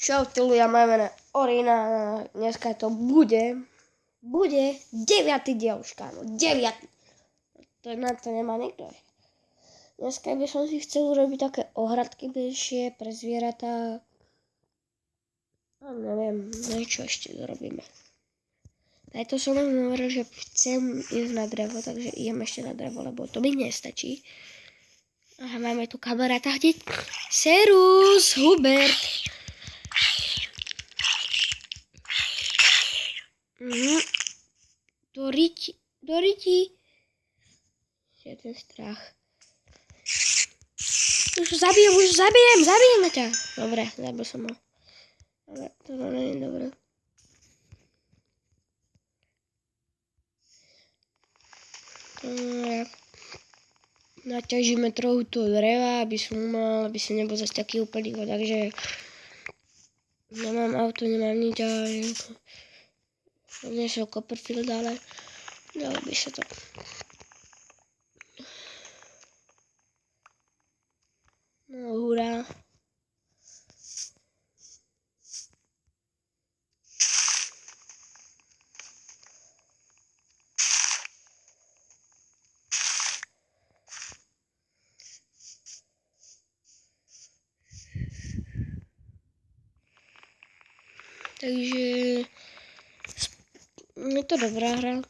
Čaute ľudia, moje meno Orina, dneska to bude 9. diel už, kámo, 9. To na to nemá nikto. Dneska by som si chcel urobiť také ohradky menšie pre zvieratá. A neviem, čo ešte zrobíme. Preto som vám hovoril, že chcem ísť na drevo, takže idem ešte na drevo, lebo to mi nestačí. Aha, máme tu kamaráta hneď. Serus, Hubert. Do riti. Je ten strach. Už zabijem ťa. Dobre, zabil som ho. Ale to nie je dobré. Naťažíme trochu toho dreva, aby som nebol zase taký úplný, takže nemám auto, nemám nič, ale nešiel Copperfield, ale dalo by sa to. No hurá. Takže je to dobrá hra.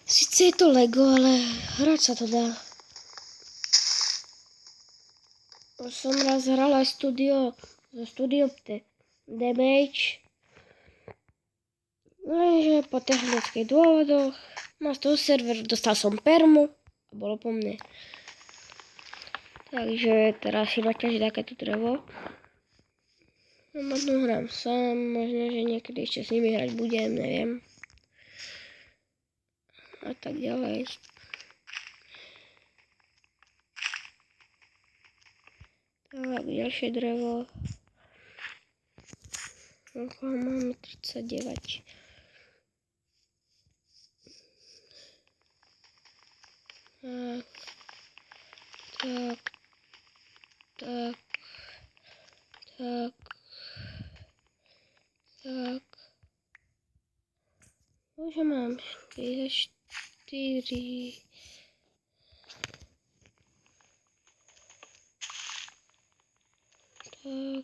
Sice je to Lego, ale hrať sa to dá. Už som raz hral aj Studio Damage. Lenže po technických dôvodoch má z toho server, dostal som permu a bolo po mne. Takže teraz si naťažiť takéto drevo. Možno hrám sám, možno, že niekedy ešte s nimi hrať budem, neviem. A tak ďalej. Tak, ďalšie drevo. Máme 39. Tak. Už mám 44. Tak.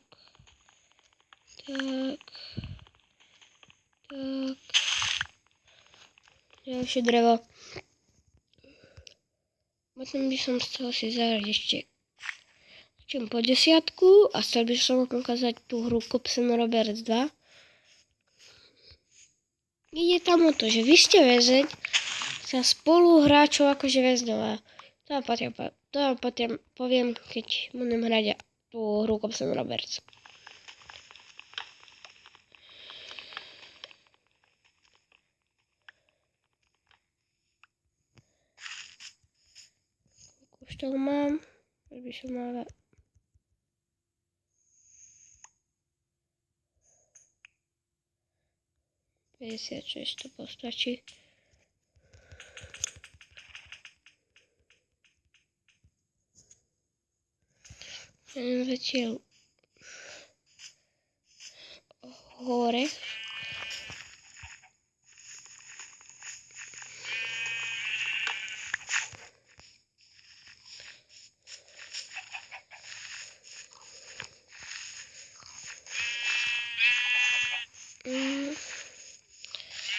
Ďalšie drevo. Potom by som chcel si zahrať ešte po 10 a chcel by som vám ukázať tú hru Cops n' Roberts 2. Ide tam o to, že vy ste väzeň sa spoluhráčov akože väzňová. To vám potom poviem, keď budem hrať tú hru Cops n' Roberts. Už to mám, už by som mala. To postačí. Idem zatiaľ hore.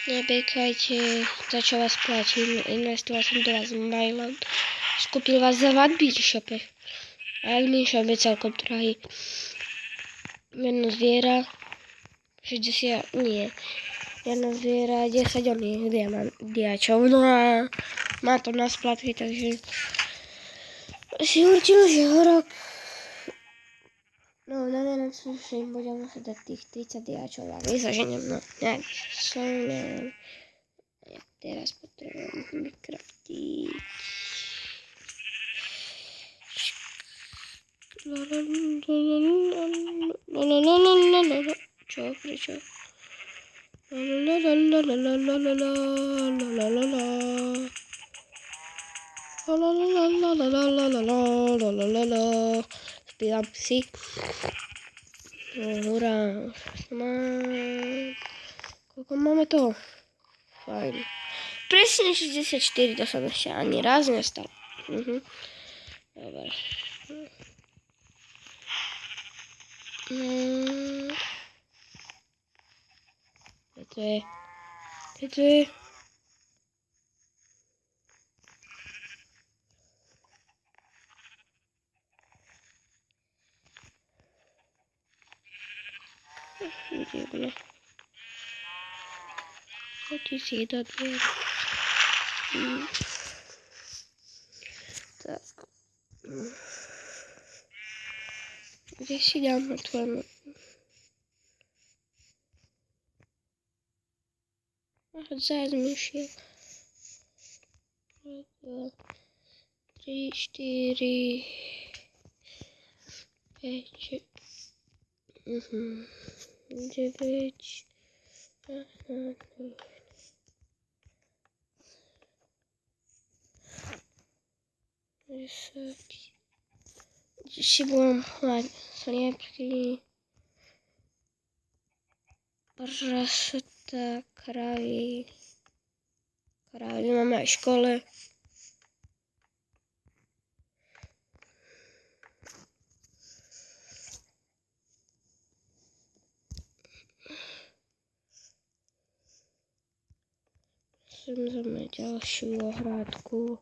Nebekajte, za čo vás platím. Investoval som do vás Mylon. Skúpil vás za vadby v shope. A admin shop je celkom drahý. Jedno zviera 60, nie. Jedno zviera 10 oných diačov. No a má to na splatky, takže si určil, že horok. No, na najlepšie budem musieť dať tých 30 diačov a vyzaženiem, no, nejak som, neviem. Ja teraz potrebujem vykraftiť. Čo, prečo? Pývam si. Hurá. Koľko máme toho? Fajn. Presne 64, to som ešte ani raz nestal. Dobre. Kde to je? Kde to je? Divné. Chodí si do dvere. Tak. Kde si dám otvorenú? Zajec mi šiel. 2, 3, 4, 5, 9, 10. Si budem hľadať sliepky, prasatá, kravy. Kravy máme aj v škole. Sem máme ďalšiu ohrádku.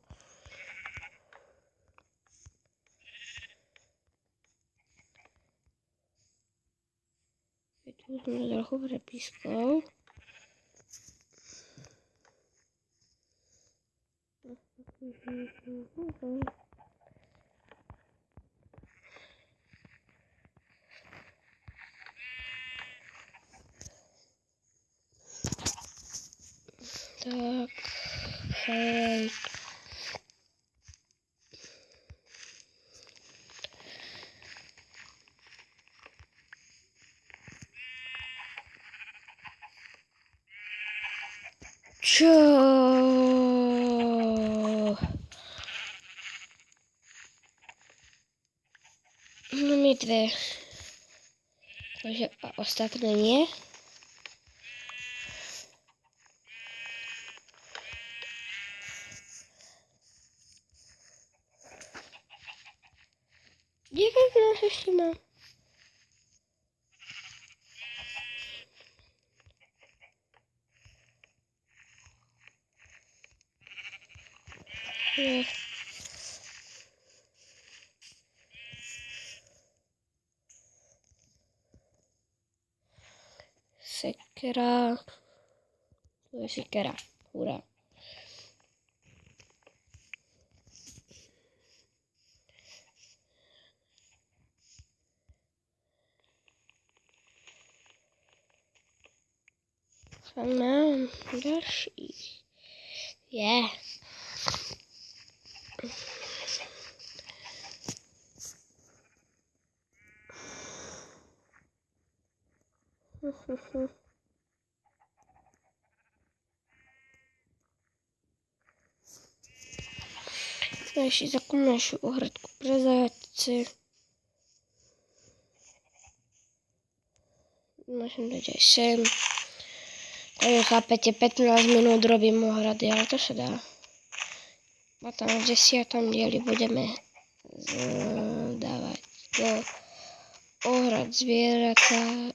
Tu som trochu prepískal. Tak, hej. Čo? No my dve. Takže a ostatné nie. Koľko nás ešte mám? Nie. Sekera. To je sekera. Hurá. A mám ďalší. Yeah. Ešte takú našu ohradku pre zajatce. Môžem dať aj sem. Takže chápete, 15 minút robím ohrady, ale to sa dá. Potom v 10. dieli budeme dávať do ohrad zvieratá.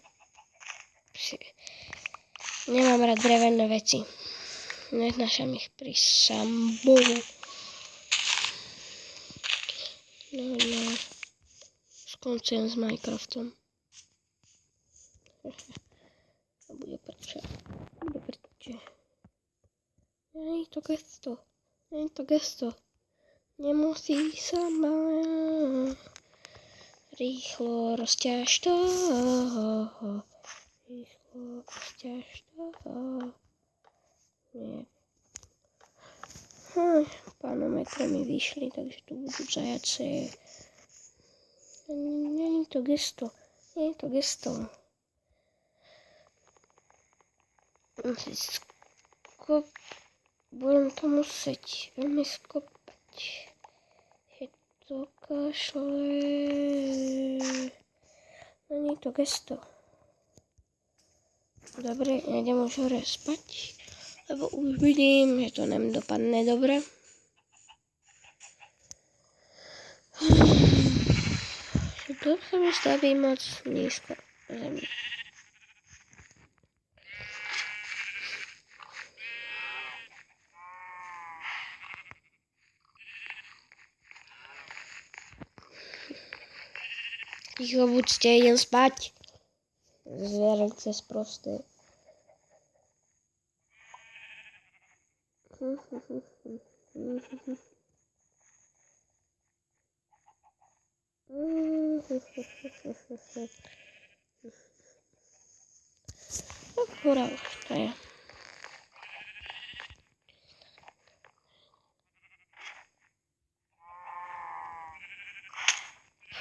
Nemám rád drevené veci. Neznášam ich pri sambohu. No, skončujem s Minecraftom. A bude prča. Nie to gesto. Nemusí sa ma. Rýchlo rozťaž to. Nie. Panometre mi vyšli, takže tu budú zajace. Nie je to gesto. Budem to musieť veľmi skopať. Je to Kašle. Není to gesto. Dobre, nejdem už hore spať, lebo už vidím, že to nem dopadne dobre. To sa mi staví moc nízko na zemi. Ticho buďte, idem spať. Zvierence sprosté. Tak hora už to je.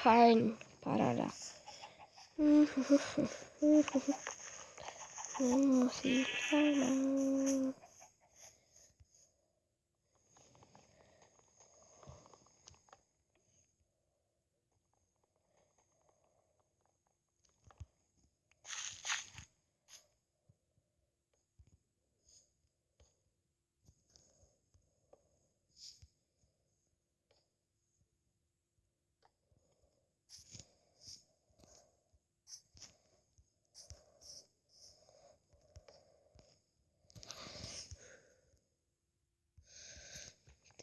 Fajn, paráda. Nemusí fajn.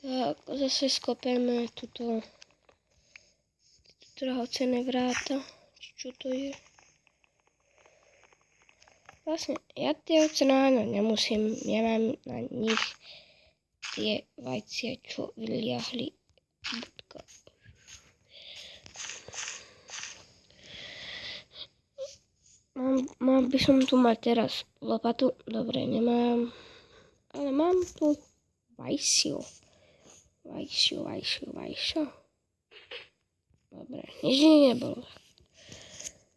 Tak, zase skopeme tuto drahocenné vráta. Čo to je? Vlastne, ja tie ovce náňať nemusím, ja mám na nich tie vajcia, čo vyliahli. Mal by som tu mať teraz lopatu, dobre, nemám, ale mám tu vajsiu. Vajšo. Dobre, nič nebolo.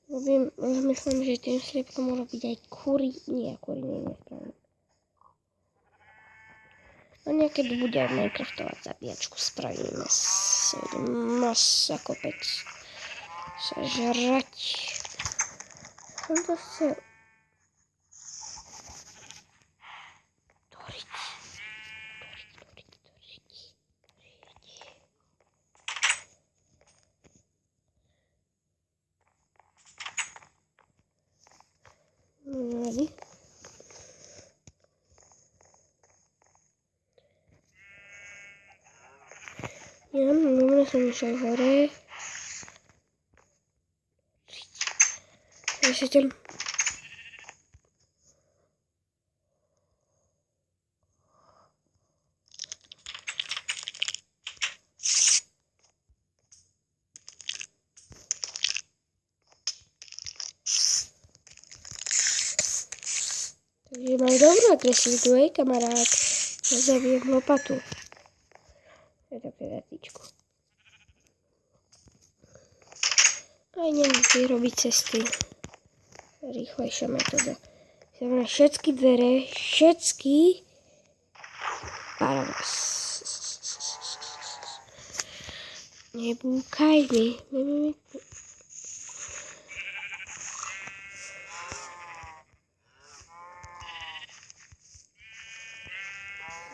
Rozmýšľam, že tým sliepkom mohlo byť aj kury, nie, nespravím. A niekedy bude aj Minecraftovať zabíjačku, spravíme sa, masa kopec sa žrať. Som to chcel doriť. Ready? Ja, dobre, som išiel hore. Ešte. Takže mám dobrú agresívku, kamarát. Ja zabijem lopatu. Je to pedatíčku. Aj nemusí robiť cesty. Rýchlejšia metóda. Znamená všetky dvere, všetky paravas. Nebúkaj mi.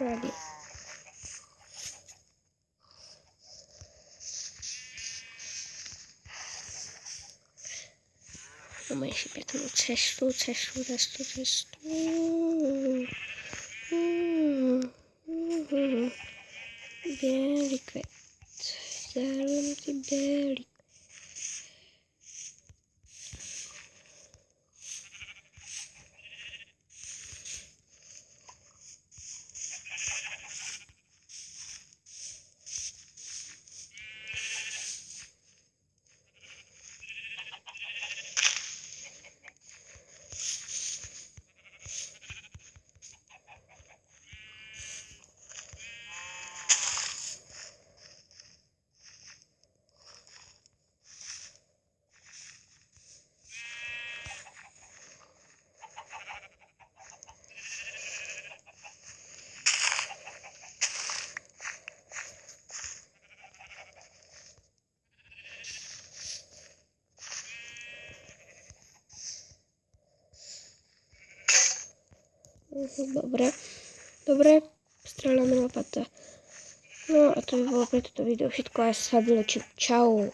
Ready. Máme ešte peknú cestu. Bielý kvet. Zelený bielý. Dobre. Dobre. Strieľame lopata. No a to by bolo pre toto video všetko. Ja sa vylečím. Čau.